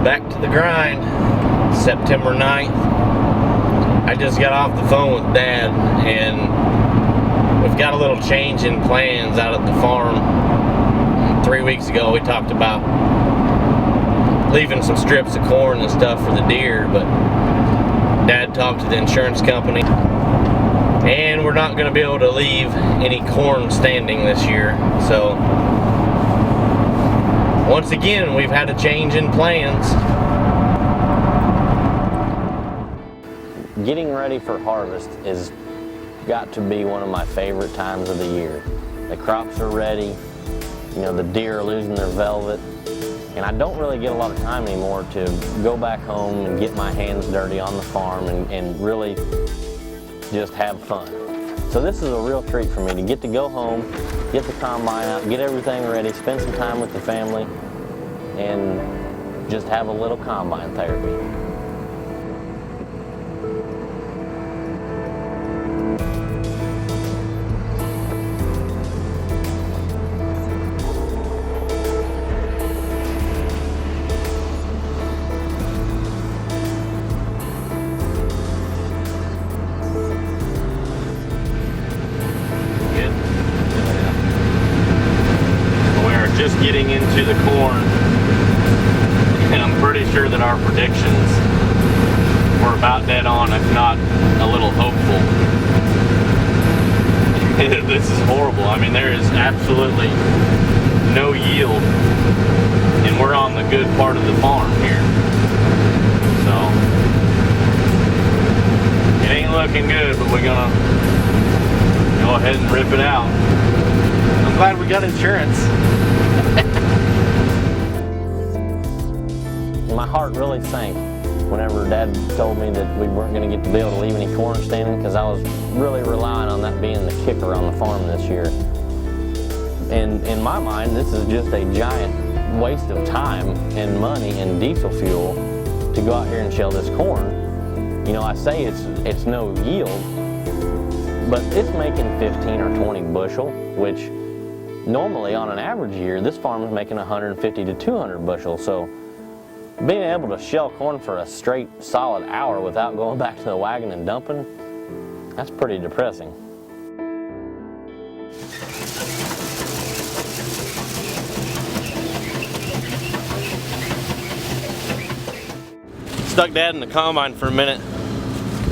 Back to the grind, September 9th. I just got off the phone with Dad, and we've got a little change in plans out at the farm. 3 weeks ago we talked about leaving some strips of corn and stuff for the deer, but Dad talked to the insurance company, and we're not going to be able to leave any corn standing this year. So once again, we've had a change in plans. Getting ready for harvest is got to be one of my favorite times of the year. The crops are ready, you know, the deer are losing their velvet, and I don't really get a lot of time anymore to go back home and get my hands dirty on the farm and really just have fun. So this is a real treat for me to get to go home, get the combine out, get everything ready, spend some time with the family, and just have a little combine therapy. Just getting into the corn, and I'm pretty sure that our predictions were about dead on, if not a little hopeful. This is horrible. I mean, there is absolutely no yield, and we're on the good part of the farm here. So it ain't looking good, but we're gonna go ahead and rip it out. I'm glad we got insurance. My heart really sank whenever Dad told me that we weren't going to get to be able to leave any corn standing, because I was really relying on that being the kicker on the farm this year. And in my mind, this is just a giant waste of time and money and diesel fuel to go out here and shell this corn. You know, I say it's no yield, but it's making 15 or 20 bushel, which normally on an average year, this farm is making 150 to 200 bushel. So being able to shell corn for a straight solid hour without going back to the wagon and dumping, that's pretty depressing. Stuck Dad in the combine for a minute.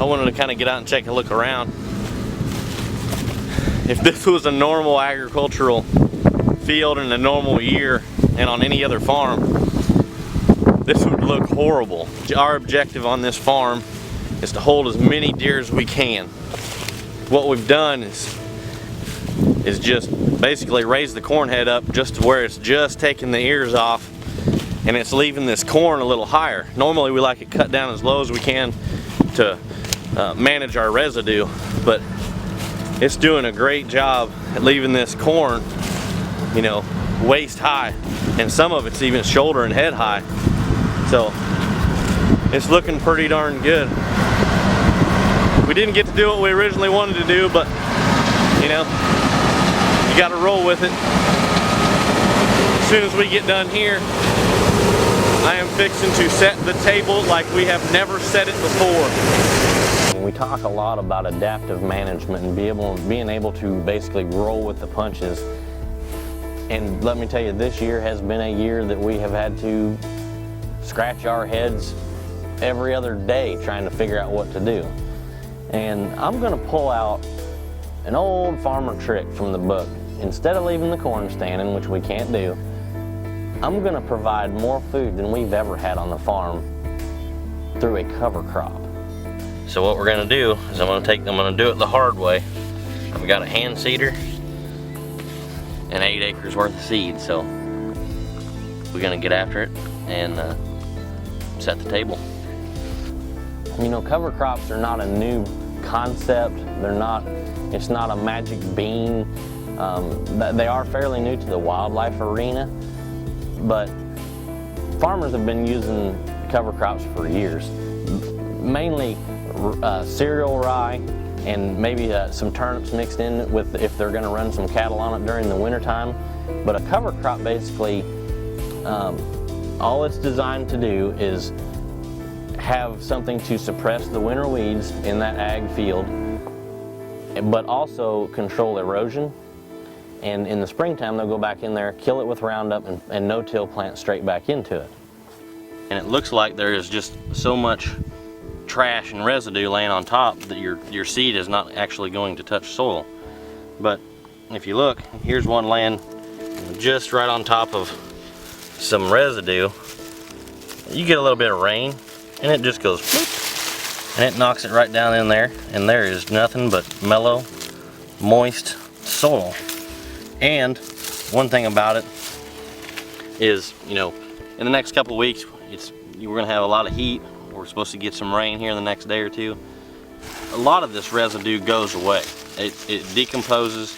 I wanted to kind of get out and take a look around. If this was a normal agricultural field in a normal year and on any other farm, this would look horrible. Our objective on this farm is to hold as many deer as we can. What we've done is just basically raise the corn head up just to where it's just taking the ears off, and it's leaving this corn a little higher. Normally we like it cut down as low as we can to manage our residue, but it's doing a great job at leaving this corn, you know, waist high, and some of it's even shoulder and head high. So it's looking pretty darn good. We didn't get to do what we originally wanted to do, but you know, you got to roll with it. As soon as we get done here, I am fixing to set the table like we have never set it before. We talk a lot about adaptive management and being able to basically roll with the punches. And let me tell you, this year has been a year that we have had to scratch our heads every other day trying to figure out what to do. And I'm going to pull out an old farmer trick from the book. Instead of leaving the corn standing, which we can't do, I'm going to provide more food than we've ever had on the farm through a cover crop. So what we're going to do is I'm going to do it the hard way. I've got a hand seeder and 8 acres worth of seed, so we're going to get after it and set the table. You know, cover crops are not a new concept. It's not a magic bean. They are fairly new to the wildlife arena, but farmers have been using cover crops for years. Mainly cereal rye and maybe some turnips mixed in with if they're going to run some cattle on it during the wintertime. But a cover crop basically All it's designed to do is have something to suppress the winter weeds in that ag field, but also control erosion. And in the springtime, they'll go back in there, kill it with Roundup, and no-till plant straight back into it. And it looks like there is just so much trash and residue laying on top that your seed is not actually going to touch soil. But if you look, here's one laying just right on top of some residue. You get a little bit of rain and it just goes whoop, and it knocks it right down in there, and there is nothing but mellow, moist soil. And one thing about it is, you know, in the next couple of weeks, we're gonna have a lot of heat. We're supposed to get some rain here in the next day or two. A lot of this residue goes away. It decomposes,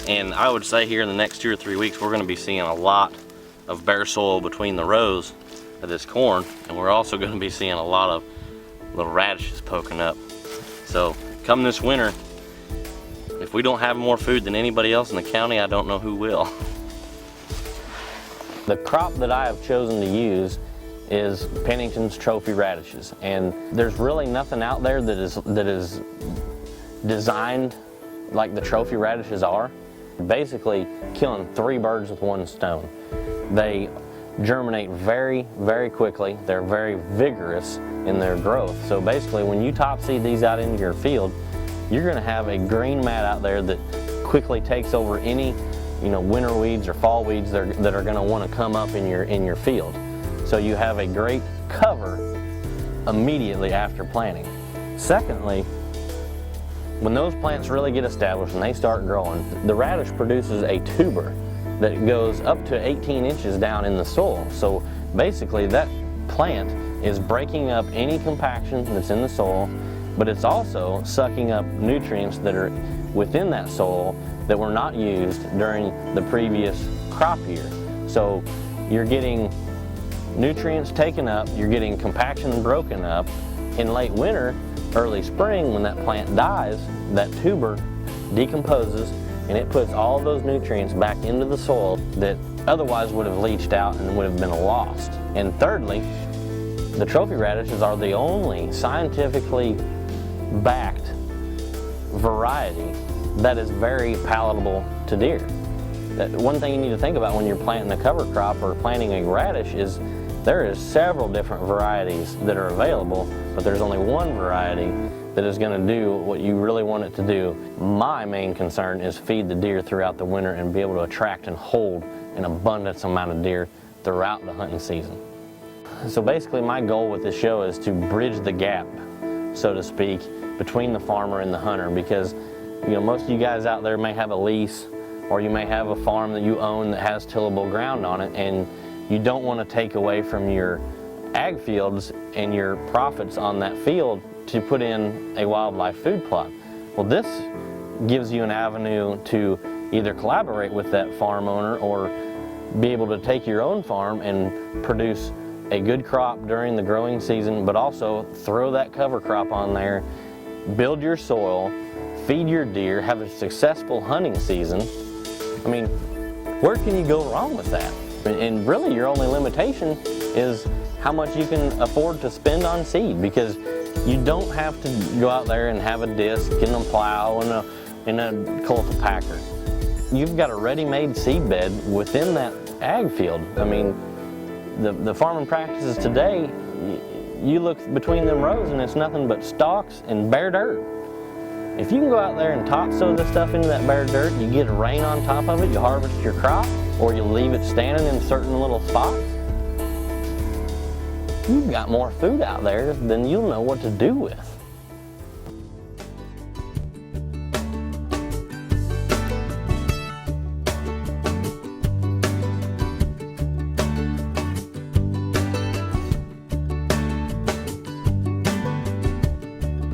and I would say here in the next 2 or 3 weeks, we're gonna be seeing a lot of bare soil between the rows of this corn, and we're also gonna be seeing a lot of little radishes poking up. So come this winter, if we don't have more food than anybody else in the county, I don't know who will. The crop that I have chosen to use is Pennington's Trophy Radishes, and there's really nothing out there that is designed like the Trophy Radishes are. Basically killing 3 birds with 1 stone. They germinate very, very quickly. They're very vigorous in their growth. So basically when you top seed these out into your field, you're going to have a green mat out there that quickly takes over any, you know, winter weeds or fall weeds that are going to want to come up in your field. So you have a great cover immediately after planting. Secondly, when those plants really get established and they start growing, the radish produces a tuber that goes up to 18 inches down in the soil. So basically that plant is breaking up any compaction that's in the soil, but it's also sucking up nutrients that are within that soil that were not used during the previous crop year. So you're getting nutrients taken up, you're getting compaction broken up. In late winter, early spring, when that plant dies, that tuber decomposes and it puts all of those nutrients back into the soil that otherwise would have leached out and would have been lost. And thirdly, the trophy radishes are the only scientifically backed variety that is very palatable to deer. One thing you need to think about when you're planting a cover crop or planting a radish is there is several different varieties that are available, but there's only one variety that is going to do what you really want it to do. My main concern is feed the deer throughout the winter and be able to attract and hold an abundance amount of deer throughout the hunting season. So basically my goal with this show is to bridge the gap, so to speak, between the farmer and the hunter, because you know, most of you guys out there may have a lease, or you may have a farm that you own that has tillable ground on it, and you don't want to take away from your ag fields and your profits on that field to put in a wildlife food plot. Well, this gives you an avenue to either collaborate with that farm owner or be able to take your own farm and produce a good crop during the growing season, but also throw that cover crop on there, build your soil, feed your deer, have a successful hunting season. I mean, where can you go wrong with that? And really your only limitation is how much you can afford to spend on seed, because you don't have to go out there and have a disc and a plow and a cultipacker. You've got a ready-made seed bed within that ag field. I mean, the farming practices today, you look between them rows and it's nothing but stalks and bare dirt. If you can go out there and topsoil this stuff into that bare dirt, you get rain on top of it, you harvest your crop, or you leave it standing in certain little spots, you've got more food out there than you'll know what to do with.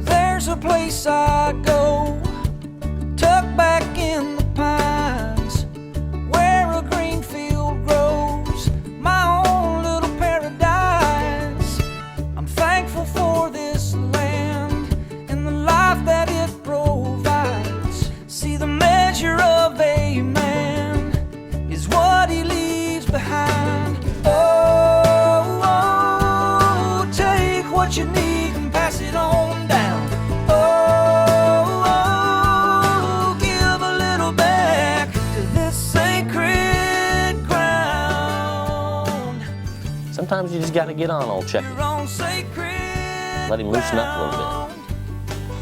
There's a place I go, tucked back in the pines, where a green field grows, my own little paradise. I'm thankful for this land and the life that it provides. See, the measure of a man is what he leaves behind. Oh, sometimes you just got to get on old Chucky. Let him loosen up a little bit.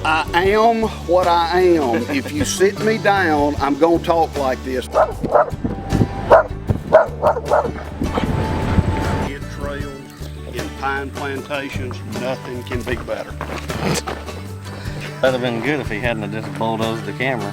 I am what I am. If you sit me down, I'm gonna talk like this. In trails, in pine plantations, nothing can be better. That'd have been good if he hadn't have just bulldozed the camera.